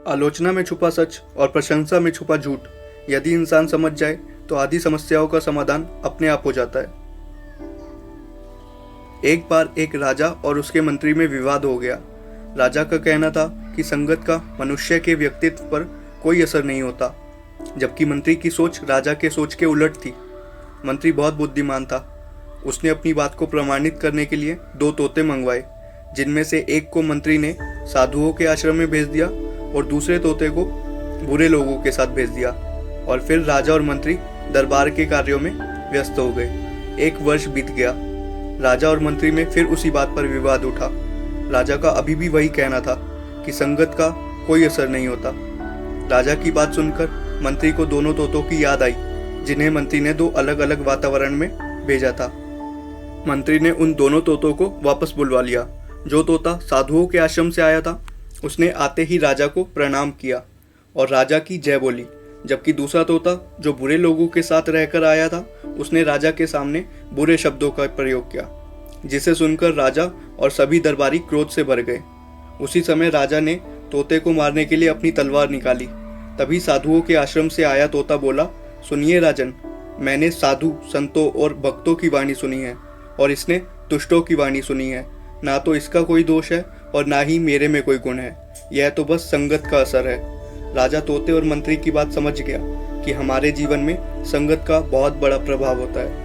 आलोचना में छुपा सच और प्रशंसा में छुपा झूठ यदि इंसान समझ जाए तो आधी समस्याओं का समाधान अपने आप हो जाता है। एक बार एक राजा और उसके मंत्री में विवाद हो गया। राजा का कहना था कि संगत का मनुष्य के व्यक्तित्व पर कोई असर नहीं होता, जबकि मंत्री की सोच राजा के सोच के उलट थी। मंत्री बहुत बुद्धिमान था। उसने अपनी बात को प्रमाणित करने के लिए 2 तोते मंगवाए, जिनमें से एक को मंत्री ने साधुओं के आश्रम में भेज दिया और दूसरे तोते को बुरे लोगों के साथ भेज दिया। और फिर राजा और मंत्री दरबार के कार्यों में व्यस्त हो गए। 1 वर्ष बीत गया। राजा और मंत्री में फिर उसी बात पर विवाद उठा। राजा का अभी भी वही कहना था कि संगत का कोई असर नहीं होता। राजा की बात सुनकर मंत्री को दोनों तोतों की याद आई, जिन्हें मंत्री ने 2 अलग अलग वातावरण में भेजा था। मंत्री ने उन दोनों तोतों को वापस बुलवा लिया। जो तोता साधुओं के आश्रम से आया था, उसने आते ही राजा को प्रणाम किया और राजा की जय बोली, जबकि दूसरा तोता जो बुरे लोगों के साथ रहकर आया था, उसने राजा के सामने बुरे शब्दों का प्रयोग किया, जिसे सुनकर राजा और सभी दरबारी क्रोध से भर गए। उसी समय राजा ने तोते को मारने के लिए अपनी तलवार निकाली। तभी साधुओं के आश्रम से आया तोता बोला, सुनिए राजन, मैंने साधु संतों और भक्तों की वाणी सुनी है और इसने दुष्टों की वाणी सुनी है। ना तो इसका कोई दोष है और ना ही मेरे में कोई गुण है। यह तो बस संगत का असर है। राजा तोते और मंत्री की बात समझ गया कि हमारे जीवन में संगत का बहुत बड़ा प्रभाव होता है।